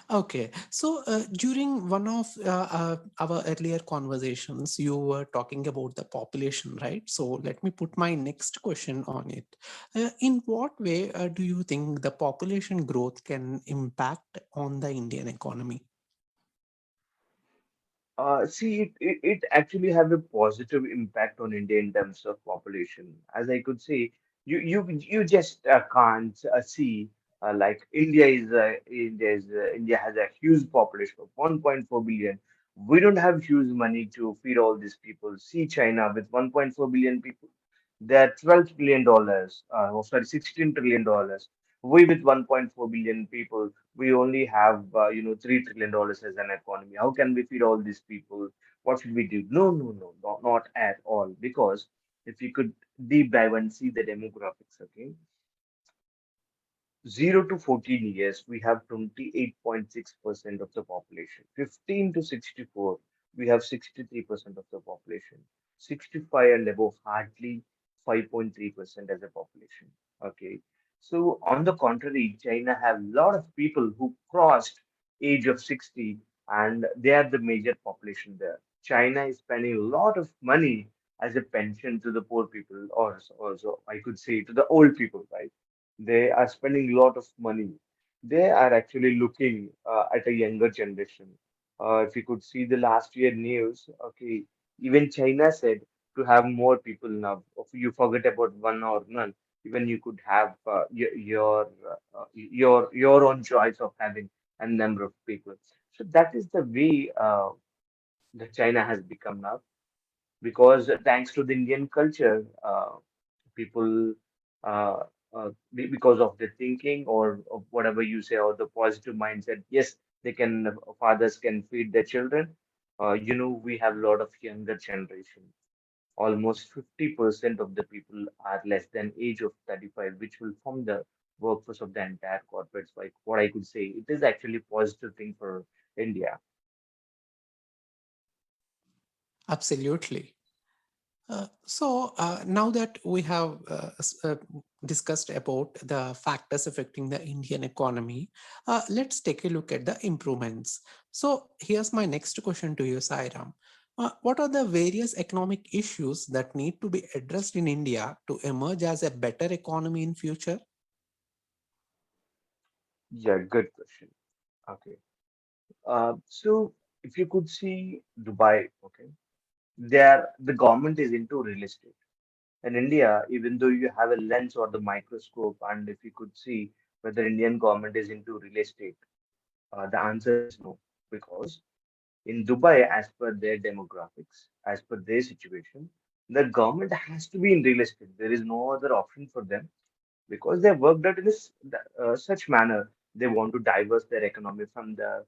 Okay, so during one of our earlier conversations, you were talking about the population, right? So let me put my next question on it. In what way do you think the population growth can impact on the Indian economy? See, it actually have a positive impact on India in terms of population. As I could say, you just can't see like India has a huge population of 1.4 billion. We don't have huge money to feed all these people. See China with 1.4 billion people. They're $12 trillion, oh, sorry, $16 trillion. We with 1.4 billion people, we only have $3 trillion as an economy. How can we feed all these people? What should we do? No, no, no, not at all. Because if you could deep dive and see the demographics, okay, 0 to 14 years, we have 28.6% of the population. 15 to 64, we have 63% of the population. 65 and above, hardly 5.3% as a population. Okay. So on the contrary, China have a lot of people who crossed age of 60 and they are the major population there. China is spending a lot of money as a pension to the poor people, or also I could say to the old people, right? They are spending a lot of money. They are actually looking at a younger generation. If you could see the last year news, okay, even China said to have more people now. If you forget about one or none, even you could have your own choice of having a number of people. So that is the way that China has become now, because thanks to the Indian culture, people, uh, because of the thinking or of whatever you say, or the positive mindset, yes, they can, fathers can feed their children. We have a lot of younger generation. Almost 50% of the people are less than age of 35, which will form the workforce of the entire corporates. Like what I could say, it is actually positive thing for India. Absolutely. So now that we have discussed about the factors affecting the Indian economy, let's take a look at the improvements. So here's my next question to you, Sairam. What are the various economic issues that need to be addressed in India to emerge as a better economy in future? Yeah, good question. Okay. So if you could see Dubai, okay, there the government is into real estate. In India, even though you have a lens or the microscope, and if you could see whether Indian government is into real estate, the answer is no. Because in Dubai, as per their demographics, as per their situation, the government has to be in real estate. There is no other option for them, because they worked out in such manner. They want to diverse their economy from the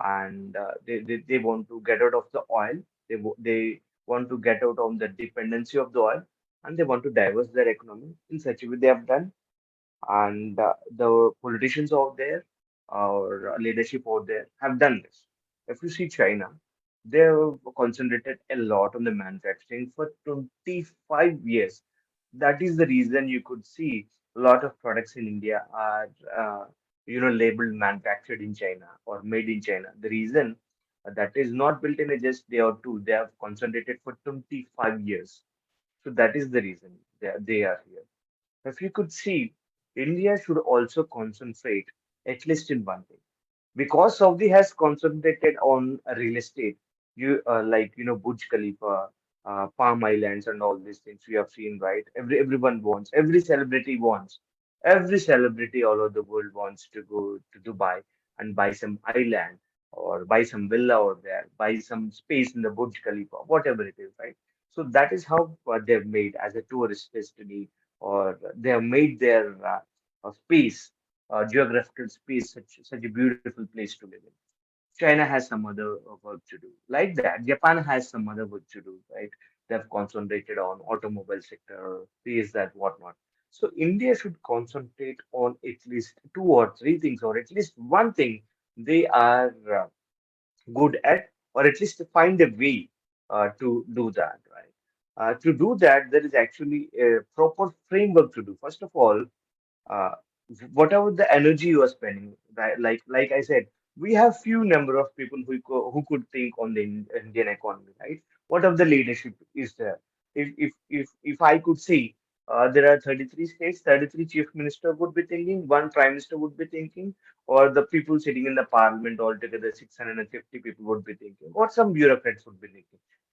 and they want to get out of the oil. They want to get out of the dependency of the oil, and they want to diverse their economy in such a way they have done. And the politicians out there or leadership out there have done this. If you see China, they have concentrated a lot on the manufacturing for 25 years. That is the reason you could see a lot of products in India are, labeled manufactured in China or made in China. The reason that is not built in a just day or two. They have concentrated for 25 years. So that is the reason they are here. If you could see, India should also concentrate at least in one thing. Because Saudi has concentrated on real estate, Burj Khalifa, Palm Islands, and all these things we have seen, right? Everyone wants, every celebrity all over the world wants to go to Dubai and buy some island or buy some villa over there, buy some space in the Burj Khalifa, whatever it is, right? So that is how they've made as a tourist destiny, or they have made their space, geographical space, such a beautiful place to live in. China has some other work to do. Like that, Japan has some other work to do, right? They've concentrated on automobile sector, this, that, whatnot. So India should concentrate on at least two or three things, or at least one thing they are good at, or at least to find a way to do that, right? To do that, there is actually a proper framework to do. First of all, uh, whatever the energy you are spending, right? Like I said, We have few number of people who could think on the Indian economy, right? What of the leadership is there? If I could see, there are 33 states, 33 chief minister would be thinking, one prime minister would be thinking, or the people sitting in the parliament altogether, 650 people would be thinking, or some bureaucrats would be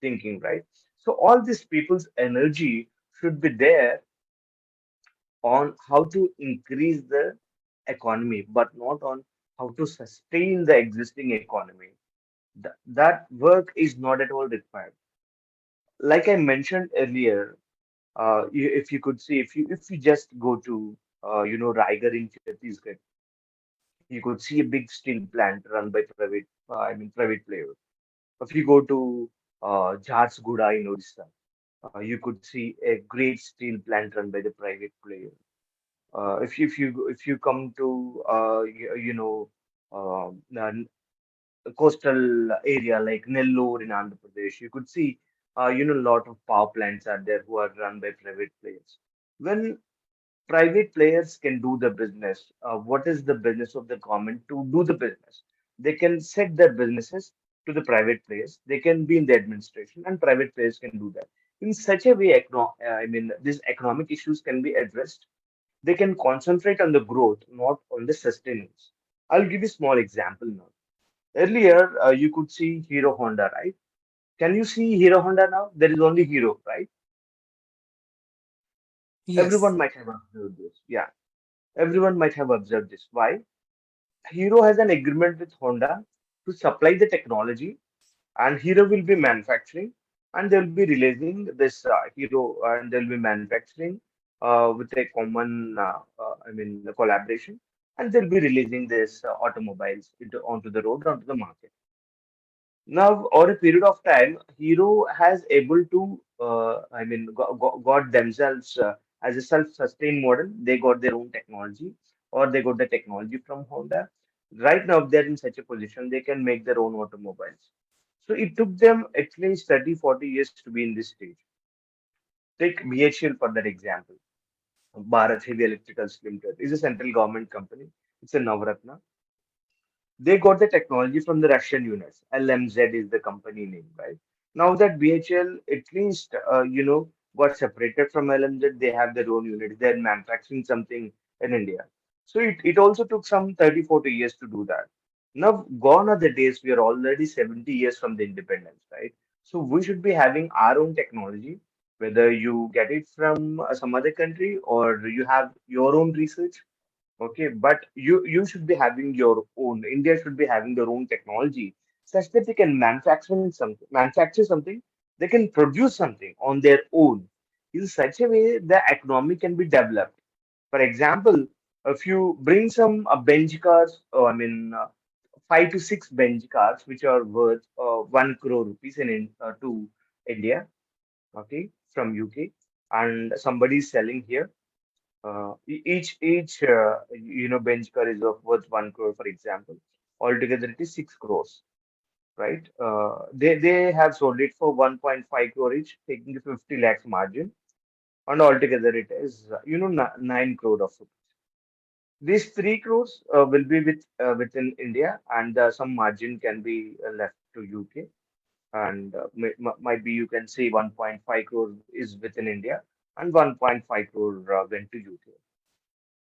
thinking, right? So all these people's energy should be there on how to increase the economy, but not on how to sustain the existing economy. That work is not at all required. Like I mentioned earlier, if you could see, if you just go to Raigarh in Chhattisgarh, you could see a big steel plant run by private players. If you go to Jharsuguda in Odisha, you could see a great steel plant run by the private player. If you come to coastal area like Nellore in Andhra Pradesh, you could see lot of power plants are there who are run by private players. When private players can do the business, what is the business of the government to do the business? They can set their businesses to the private players. They can be in the administration, and private players can do that. In such a way, these economic issues can be addressed. They can concentrate on the growth, not on the sustenance. I'll give you a small example now. Earlier, you could see Hero Honda, right? Can you see Hero Honda now? There is only Hero, right? Yes. Everyone might have observed this. Yeah, everyone might have observed this. Why? Hero has an agreement with Honda to supply the technology, and Hero will be manufacturing, and they'll be releasing this Hero, and they'll be manufacturing with a common, collaboration, and they'll be releasing this automobiles onto the road, onto the market. Now, over a period of time, Hero has able to, got themselves as a self-sustained model. They got their own technology, or they got the technology from Honda. Right now, they're in such a position they can make their own automobiles. So it took them at least 30, 40 years to be in this stage. Take BHEL for that example. Bharat Heavy Electricals Limited is a central government company. It's a Navratna. They got the technology from the Russian units. LMZ is the company name, right? Now that BHL at least got separated from LMZ, they have their own units. They're manufacturing something in India. So it also took some 30, 40 years to do that. Now gone are the days we are already 70 years from the independence, right? So we should be having our own technology, whether you get it from some other country or you have your own research. Okay, but you should be having your own. India should be having their own technology such that they can manufacture something. They can produce something on their own in such a way the economy can be developed. For example, if you bring some bench cars, five to six bench cars which are worth 1 crore rupees to India, okay, from UK, and somebody is selling here each bench car is of worth 1 crore, for example. Altogether, it is 6 crores, right? They have sold it for 1.5 crore each, taking a 50 lakhs margin, and altogether it is 9 crore of rupees. These 3 crores will be within India, and some margin can be left to UK, and might be you can say 1.5 crore is within India, and 1.5 crore went to UK.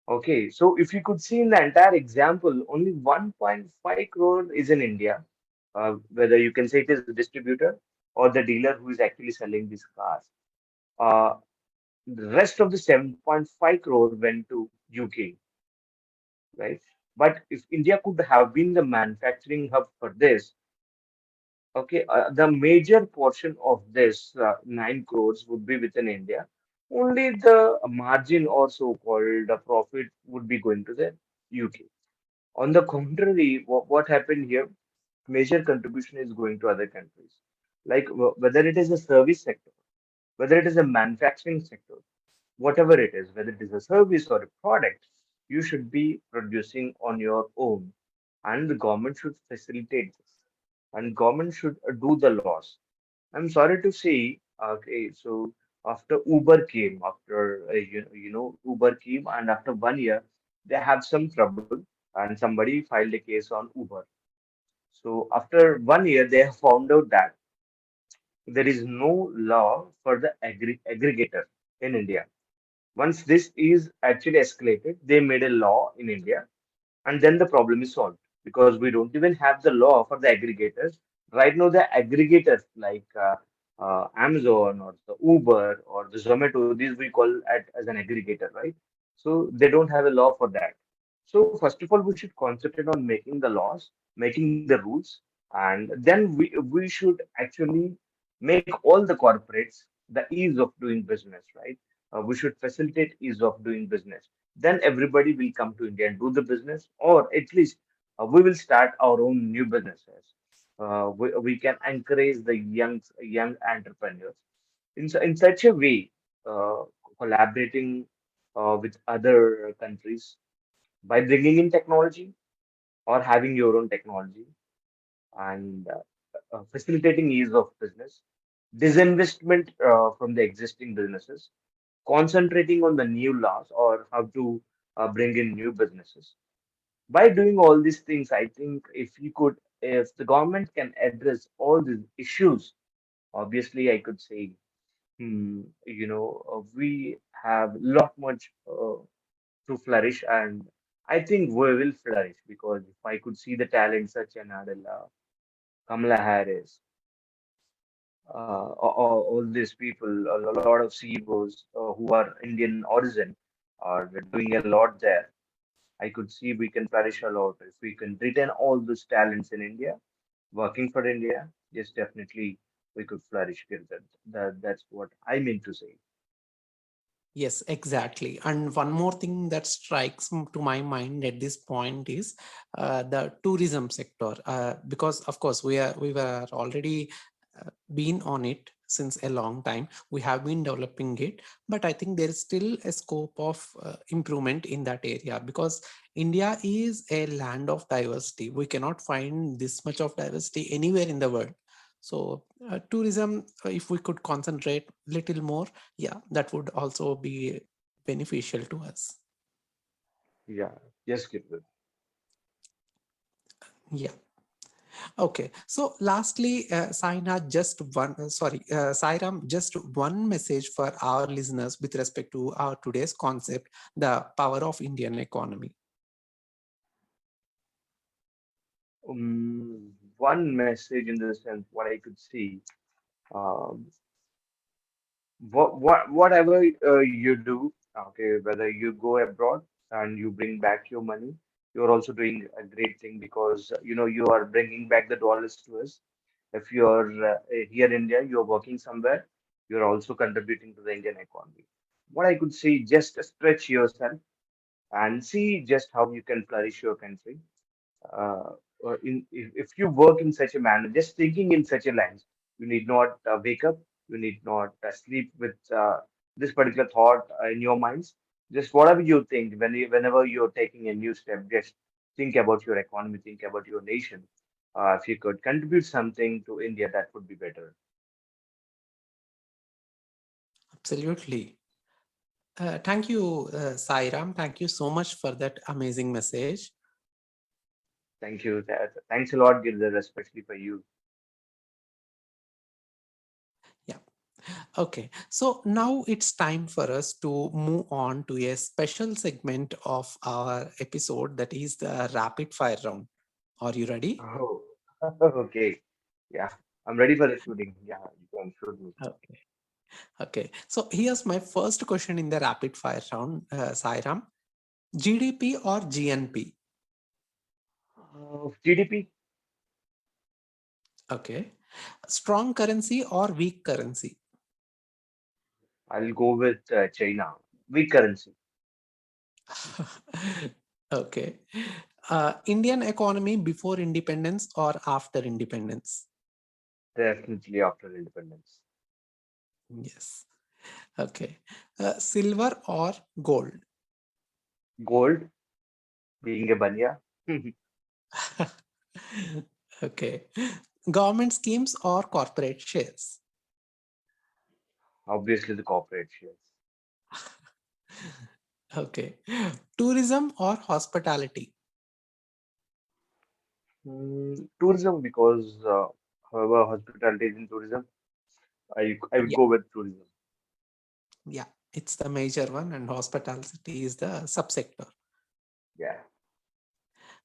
Okay, so if you could see in the entire example, only 1.5 crore is in India, whether you can say it is the distributor or the dealer who is actually selling these cars. Uh, the rest of the 7.5 crore went to UK, right? But if India could have been the manufacturing hub for this, okay, the major portion of this 9 crores would be within India. Only the margin or so-called profit would be going to the UK. On the contrary, what happened here, major contribution is going to other countries. Like whether it is a service sector, whether it is a manufacturing sector, whatever it is, whether it is a service or a product, you should be producing on your own. And the government should facilitate this. And government should do the laws. I'm sorry to say, okay, so after Uber came, after Uber came, and after 1 year, they have some trouble, and somebody filed a case on Uber. So after 1 year, they have found out that there is no law for the aggregator in India. Once this is actually escalated, they made a law in India, and then the problem is solved because we don't even have the law for the aggregators. Right now, the aggregators like Amazon or the Uber or the Zomato, these we call it as an aggregator, right? So they don't have a law for that. So first of all, we should concentrate on making the laws, making the rules, and then we should actually make all the corporates the ease of doing business, right? We should facilitate ease of doing business. Then everybody will come to India and do the business, or at least we will start our own new businesses. We can encourage the young entrepreneurs in such a way, uh, collaborating with other countries by bringing in technology or having your own technology and facilitating ease of business, disinvestment from the existing businesses, concentrating on the new laws or how to bring in new businesses. By doing all these things, I think if the government can address all these issues, obviously, I could say, we have lot much to flourish, and I think we will flourish because if I could see the talent such an Adela, Kamala Harris, all these people, a lot of CEOs who are Indian origin are doing a lot there. I could see we can flourish a lot if we can retain all those talents in India, working for India. Yes, definitely we could flourish. Girdhar. That's what I mean to say. Yes, exactly. And one more thing that strikes to my mind at this point is the tourism sector, because of course we were already been on it since a long time. We have been developing it, but I think there is still a scope of improvement in that area because India is a land of diversity. We cannot find this much of diversity anywhere in the world. So tourism, if we could concentrate little more, yeah, that would also be beneficial to us. Yeah. Yes, Girdhar. Yeah. Okay. So lastly, Sairam, just one message for our listeners with respect to our today's concept, the power of Indian economy. One message in the sense what I could see. Um, whatever you do, okay, whether you go abroad and you bring back your money, you're also doing a great thing because you are bringing back the dollars to us. If you're here in India, you're working somewhere, you're also contributing to the Indian economy. What I could say, just stretch yourself and see just how you can flourish your country uh, if you work in such a manner, just thinking in such a lens, you need not wake up, you need not sleep with this particular thought in your minds. Just whatever you think, whenever you're taking a new step, just think about your economy, think about your nation. If you could contribute something to India, that would be better. Absolutely. Thank you, Sairam. Thank you so much for that amazing message. Thank you. Thanks a lot, Girdhar, especially for you. Yeah. Okay, so now it's time for us to move on to a special segment of our episode that is the rapid fire round. Are you ready? Oh, okay. Yeah, I'm ready for the shooting. Yeah, you can shoot me. Okay. Okay. So here's my first question in the rapid fire round, Sairam. GDP or GNP? GDP. Okay. Strong currency or weak currency? I'll go with China. Weak currency. Okay. Indian economy before independence or after independence? Definitely after independence. Yes. Okay. Silver or gold? Gold, being a banya. Okay. Government schemes or corporate shares? Obviously, the corporate shares. Okay. Tourism or hospitality? Tourism, because however hospitality is in tourism, I would Yeah, go with tourism. yeah, it's the major one, and hospitality is the subsector. Yeah,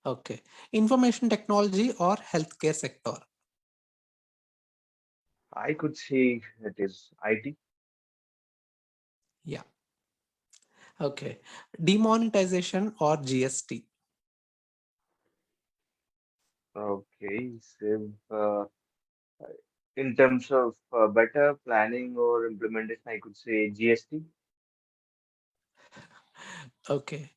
Okay. Information technology or healthcare sector? I could say it is IT. Yeah. Okay. Demonetization or GST? Okay, so in terms of better planning or implementation, I could say GST. Okay.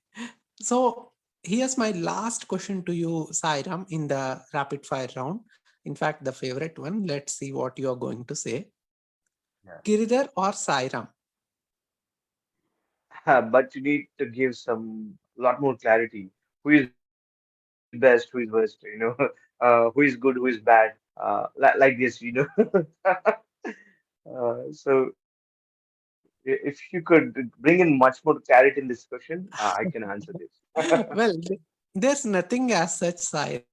So here's my last question to you, Sairam, in the rapid fire round. In fact, the favorite one. Let's see what you are going to say. Yeah. Giridhar or Sairam? But you need to give some lot more clarity. Who is best? Who is worst? Who is good? Who is bad? Like this. So if you could bring in much more clarity in this question, I can answer this. Well, there's nothing as such, Sairam.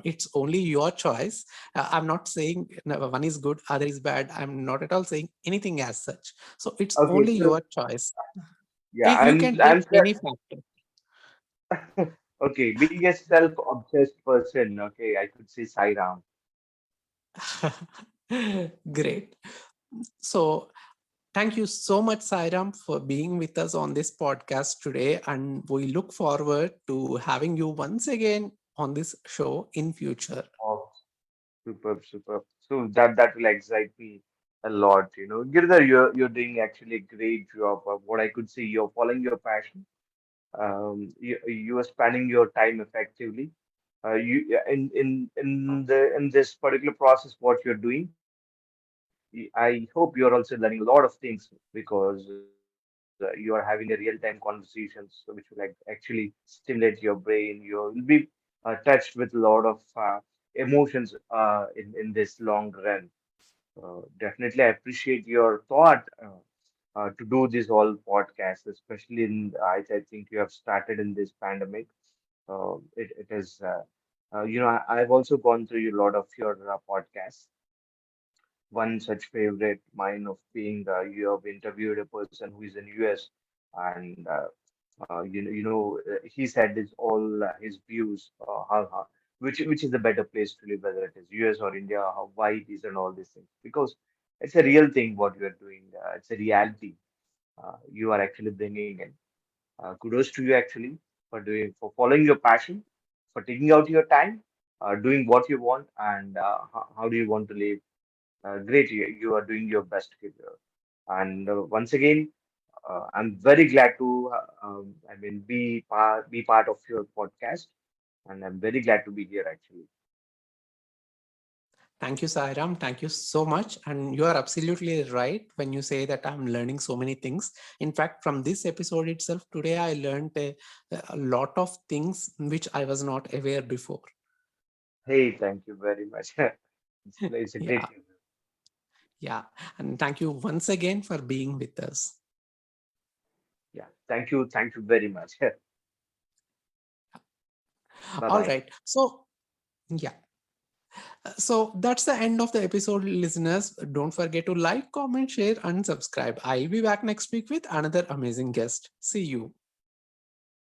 It's only your choice. I'm not saying one is good, other is bad. I'm not at all saying anything as such. So it's only Okay, your so choice. yeah, You can take any factor. okay, being a self-obsessed person, okay, I could say Sairam. Great. So thank you so much, Sairam, for being with us on this podcast today. And we look forward to having you once again on this show in future. Oh, superb, superb. So that will excite me a lot. Girdhar, you're doing actually a great job of what I could say. You're following your passion. You are spending your time effectively. In this particular process, what you're doing, I hope you're also learning a lot of things because you are having a real-time conversations, so which will actually stimulate your brain. You'll be touched with a lot of emotions in this long run. Definitely, I appreciate your thought to do this whole podcast, especially I think you have started in this pandemic. It is, I've also gone through a lot of your podcasts. One such favorite mine of being you have interviewed a person who is in US, and he said his all his views, which is the better place to live, whether it is US or India, how why it is, and all these things, because it's a real thing what you are doing. It's a reality you are actually bringing in. Kudos to you actually for following your passion, for taking out your time, doing what you want, and how do you want to live. Great, you are doing your best career. And once again, I'm very glad to, be part of your podcast, and I'm very glad to be here actually. Thank you, Sairam. Thank you so much. And you are absolutely right when you say that I'm learning so many things. In fact, from this episode itself, today I learned a lot of things which I was not aware before. Hey, thank you very much. It's a Yeah, great pleasure. yeah. And thank you once again for being with us. Yeah, thank you very much. Bye All bye. right. So, yeah. So that's the end of the episode, listeners. Don't forget to like, comment, share, and subscribe. I'll be back next week with another amazing guest. See you.